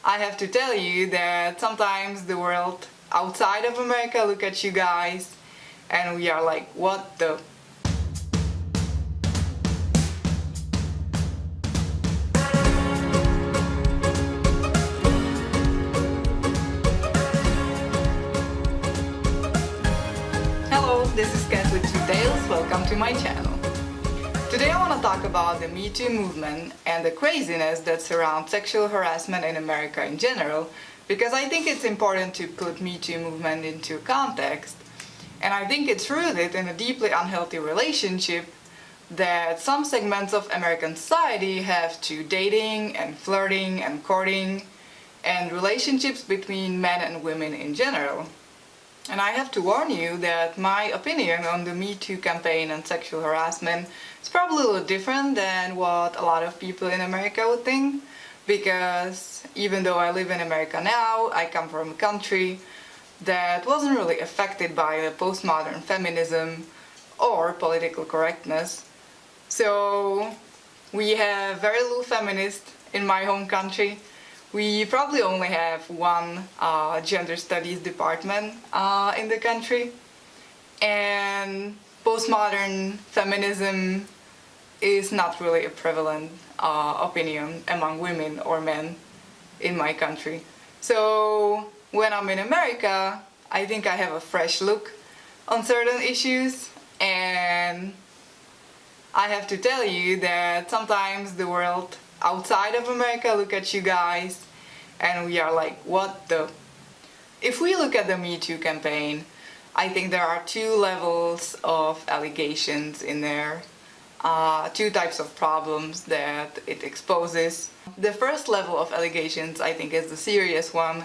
I have to tell you that sometimes the world outside of America look at you guys and we are like, what the? Hello, this is Kat with Two Tales. Welcome to my channel. Today I want to talk about the Me Too movement and the craziness that surrounds sexual harassment in America in general, because I think it's important to put Me Too movement into context. And I think it's rooted in a deeply unhealthy relationship that some segments of American society have to dating and flirting and courting and relationships between men and women in general. And I have to warn you that my opinion on the Me Too campaign and sexual harassment is probably a little different than what a lot of people in America would think, because even though I live in America now, I come from a country that wasn't really affected by the postmodern feminism or political correctness. So we have very little feminists in my home country. We probably only have one gender studies department in the country, and postmodern feminism is not really a prevalent opinion among women or men in my country. So when I'm in America, I think I have a fresh look on certain issues, and I have to tell you that sometimes the world outside of America look at you guys and we are like, what the? If we look at the Me Too campaign, I think there are two levels of allegations in there, two types of problems that it exposes. The first level of allegations, I think, is the serious one,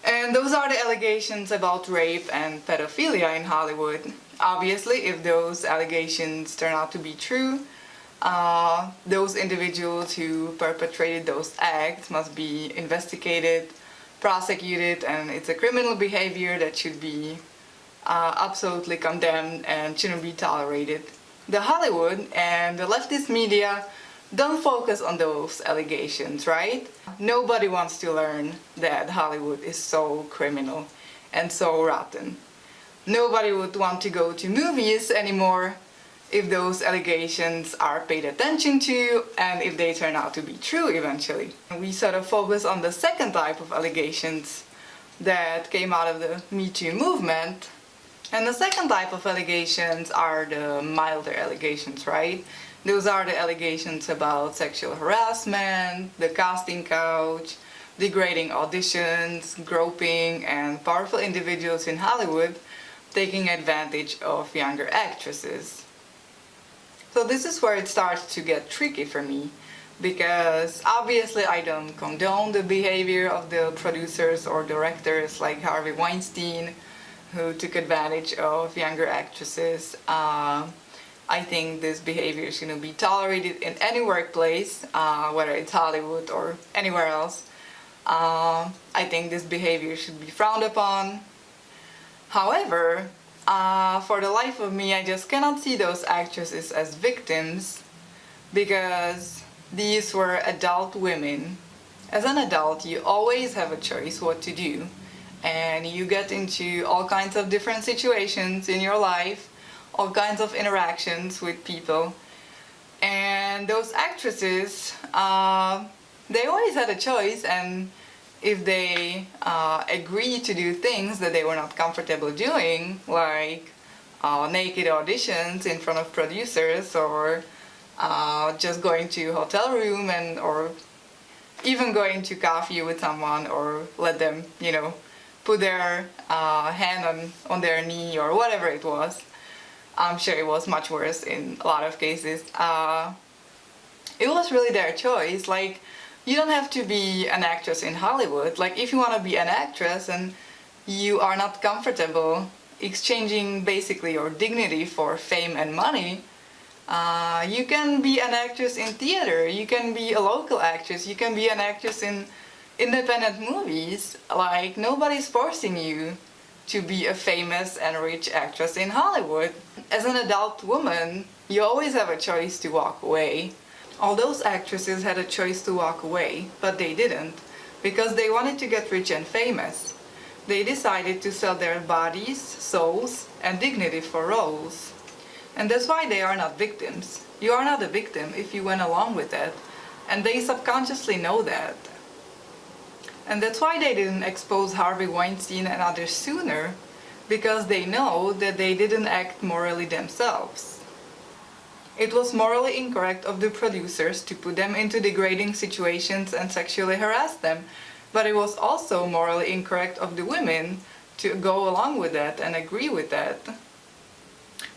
and those are the allegations about rape and pedophilia in Hollywood. Obviously, if those allegations turn out to be true, those individuals who perpetrated those acts must be investigated, prosecuted, and it's a criminal behavior that should be absolutely condemned and shouldn't be tolerated. The Hollywood and the leftist media don't focus on those allegations, right? Nobody wants to learn that Hollywood is so criminal and so rotten. Nobody would want to go to movies anymore if those allegations are paid attention to and if they turn out to be true eventually. We sort of focus on the second type of allegations that came out of the Me Too movement. And the second type of allegations are the milder allegations, right? Those are the allegations about sexual harassment, the casting couch, degrading auditions, groping, and powerful individuals in Hollywood taking advantage of younger actresses. So this is where it starts to get tricky for me, because obviously I don't condone the behavior of the producers or directors like Harvey Weinstein, who took advantage of younger actresses. I think this behavior shouldn't be tolerated in any workplace, whether it's Hollywood or anywhere else. I think this behavior should be frowned upon. However, for the life of me, I just cannot see those actresses as victims, because these were adult women. As an adult, you always have a choice what to do, and you get into all kinds of different situations in your life, all kinds of interactions with people, and those actresses, they always had a choice, and if they agree to do things that they were not comfortable doing, like naked auditions in front of producers, or just going to a hotel room, and or even going to coffee with someone, or let them, put their hand on their knee or whatever it was. I'm sure it was much worse in a lot of cases. It was really their choice. Like, you don't have to be an actress in Hollywood. Like, if you want to be an actress and you are not comfortable exchanging basically your dignity for fame and money, you can be an actress in theater, you can be a local actress, you can be an actress in independent movies. Like, nobody's forcing you to be a famous and rich actress in Hollywood. As an adult woman, you always have a choice to walk away. All those actresses had a choice to walk away, but they didn't. because they wanted to get rich and famous. They decided to sell their bodies, souls, and dignity for roles. And that's why they are not victims. You are not a victim if you went along with that. And they subconsciously know that. And that's why they didn't expose Harvey Weinstein and others sooner, because they know that they didn't act morally themselves. It was morally incorrect of the producers to put them into degrading situations and sexually harass them, but it was also morally incorrect of the women to go along with that and agree with that.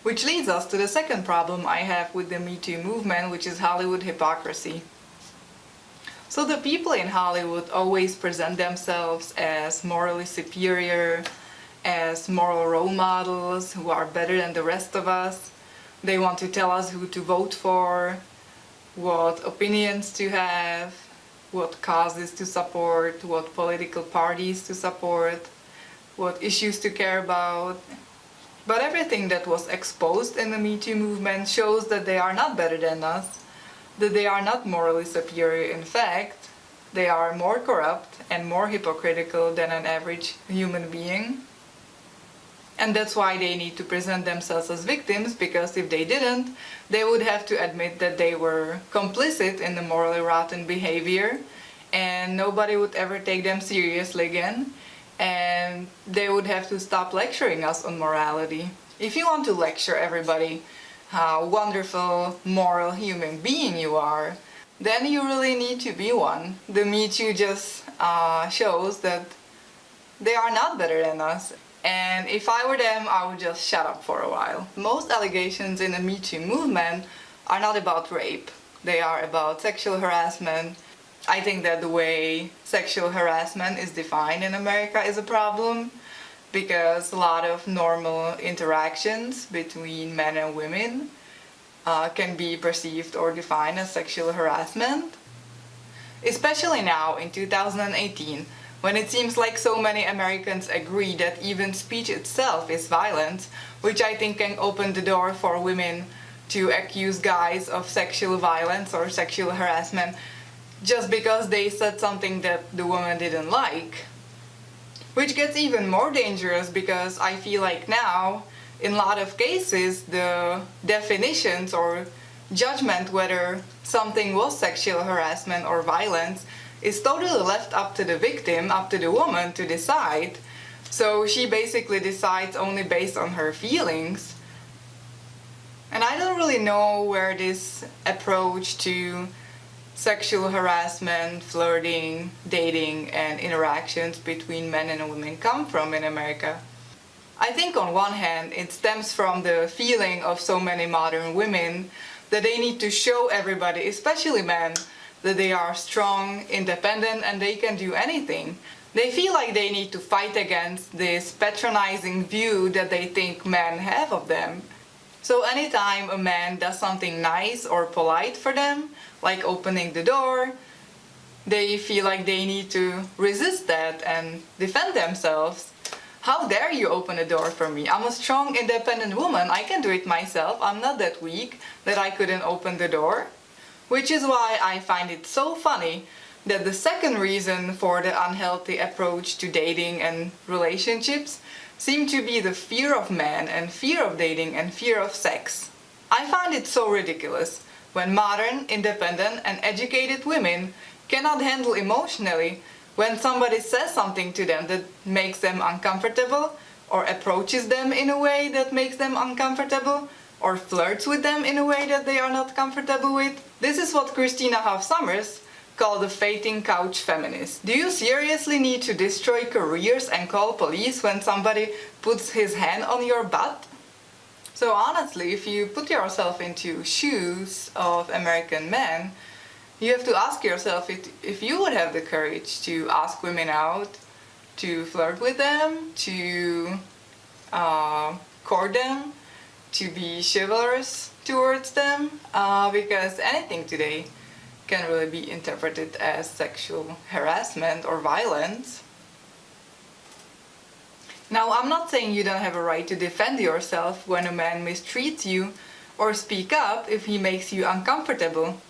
Which leads us to the second problem I have with the Me Too movement, which is Hollywood hypocrisy. So the people in Hollywood always present themselves as morally superior, as moral role models who are better than the rest of us. They want to tell us who to vote for, what opinions to have, what causes to support, what political parties to support, what issues to care about. But everything that was exposed in the Me Too movement shows that they are not better than us, that they are not morally superior. In fact, they are more corrupt and more hypocritical than an average human being. And that's why they need to present themselves as victims, because if they didn't, they would have to admit that they were complicit in the morally rotten behavior, and nobody would ever take them seriously again, and they would have to stop lecturing us on morality. If you want to lecture everybody how wonderful, moral human being you are, then you really need to be one. The Me Too just shows that they are not better than us. And if I were them, I would just shut up for a while. Most allegations in the Me Too movement are not about rape. They are about sexual harassment. I think that the way sexual harassment is defined in America is a problem, because a lot of normal interactions between men and women can be perceived or defined as sexual harassment. Especially now in 2018, when it seems like so many Americans agree that even speech itself is violence, which I think can open the door for women to accuse guys of sexual violence or sexual harassment just because they said something that the woman didn't like. Which gets even more dangerous, because I feel like now, in a lot of cases, the definitions or judgment whether something was sexual harassment or violence is totally left up to the victim, up to the woman to decide. So she basically decides only based on her feelings. And I don't really know where this approach to sexual harassment, flirting, dating, and interactions between men and women come from in America. I think on one hand it stems from the feeling of so many modern women that they need to show everybody, especially men, that they are strong, independent, and they can do anything. They feel like they need to fight against this patronizing view that they think men have of them. So anytime a man does something nice or polite for them, like opening the door, they feel like they need to resist that and defend themselves. How dare you open a door for me? I'm a strong, independent woman. I can do it myself. I'm not that weak that I couldn't open the door. Which is why I find it so funny that the second reason for the unhealthy approach to dating and relationships seem to be the fear of men and fear of dating and fear of sex. I find it so ridiculous when modern, independent, and educated women cannot handle emotionally when somebody says something to them that makes them uncomfortable, or approaches them in a way that makes them uncomfortable, or flirts with them in a way that they are not comfortable with. This is what Christina Hoff Sommers called a fainting couch feminist. Do you seriously need to destroy careers and call police when somebody puts his hand on your butt? So honestly, if you put yourself into shoes of American men, you have to ask yourself if you would have the courage to ask women out, to flirt with them, to court them, to be chivalrous towards them, because anything today can really be interpreted as sexual harassment or violence. Now, I'm not saying you don't have a right to defend yourself when a man mistreats you, or speak up if he makes you uncomfortable.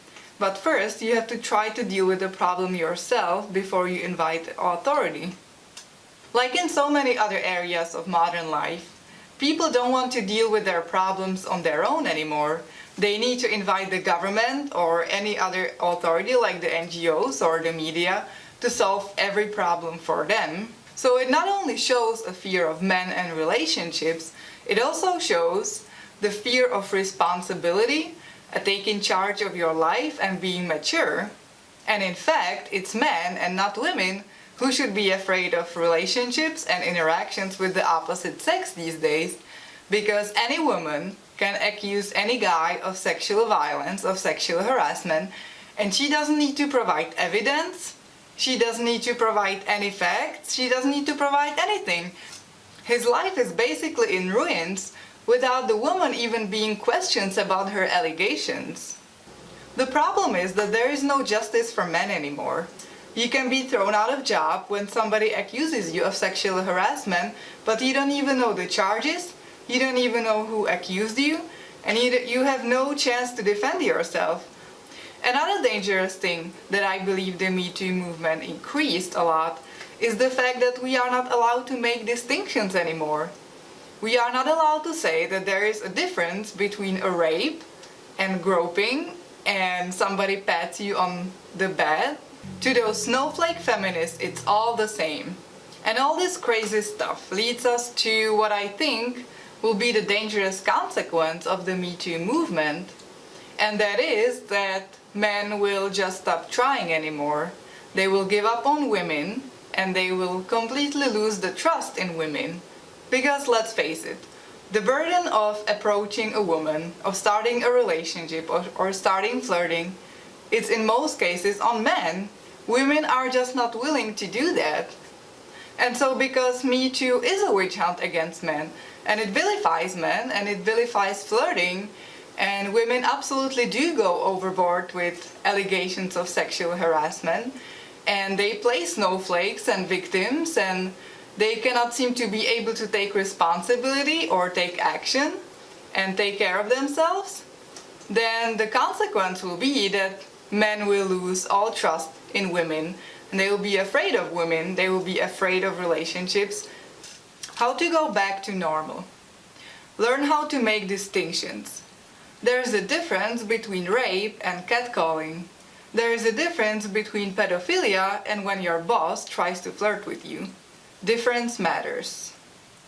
But first, you have to try to deal with the problem yourself before you invite authority. Like in so many other areas of modern life, people don't want to deal with their problems on their own anymore. They need to invite the government or any other authority like the NGOs or the media to solve every problem for them. So it not only shows a fear of men and relationships, it also shows the fear of responsibility, taking charge of your life and being mature. And in fact, it's men and not women who should be afraid of relationships and interactions with the opposite sex these days, because any woman can accuse any guy of sexual violence, of sexual harassment, and she doesn't need to provide evidence, she doesn't need to provide any facts, she doesn't need to provide anything. His life is basically in ruins without the woman even being questioned about her allegations. The problem is that there is no justice for men anymore. You can be thrown out of job when somebody accuses you of sexual harassment, but you don't even know the charges, you don't even know who accused you, and you have no chance to defend yourself. Another dangerous thing that I believe the metoo movement increased a lot is the fact that we are not allowed to make distinctions anymore. We are not allowed to say that there is a difference between a rape and groping and somebody pats you on the bed. To those snowflake feminists, it's all the same. And all this crazy stuff leads us to what I think will be the dangerous consequence of the Me Too movement. And that is that men will just stop trying anymore. They will give up on women and they will completely lose the trust in women. Because let's face it, the burden of approaching a woman, of starting a relationship or starting flirting, it's in most cases on men. Women are just not willing to do that. And so because Me Too is a witch hunt against men, and it vilifies men, and it vilifies flirting, and women absolutely do go overboard with allegations of sexual harassment, and they play snowflakes and victims, and they cannot seem to be able to take responsibility or take action and take care of themselves, then the consequence will be that men will lose all trust in women, and they will be afraid of women, they will be afraid of relationships. How to go back to normal. Learn how to make distinctions. There is a difference between rape and catcalling. There is a difference between pedophilia and when your boss tries to flirt with you. Difference matters.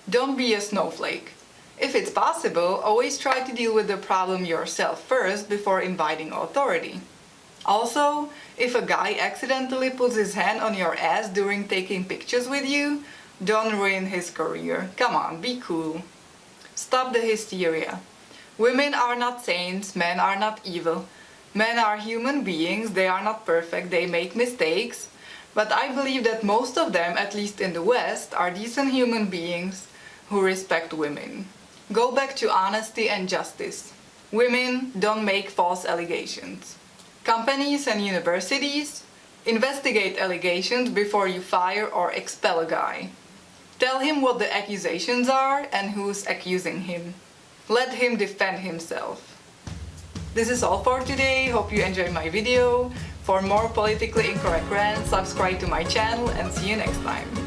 Don't be a snowflake. If it's possible, always try to deal with the problem yourself first before inviting authority. Also, if a guy accidentally puts his hand on your ass during taking pictures with you, don't ruin his career. Come on, be cool. Stop the hysteria. Women are not saints, men are not evil. Men are human beings, they are not perfect, they make mistakes. But I believe that most of them, at least in the West, are decent human beings who respect women. Go back to honesty and justice. Women don't make false allegations. Companies and universities, investigate allegations before you fire or expel a guy. Tell him what the accusations are and who's accusing him. Let him defend himself. This is all for today. Hope you enjoyed my video. For more politically incorrect rants, subscribe to my channel and see you next time.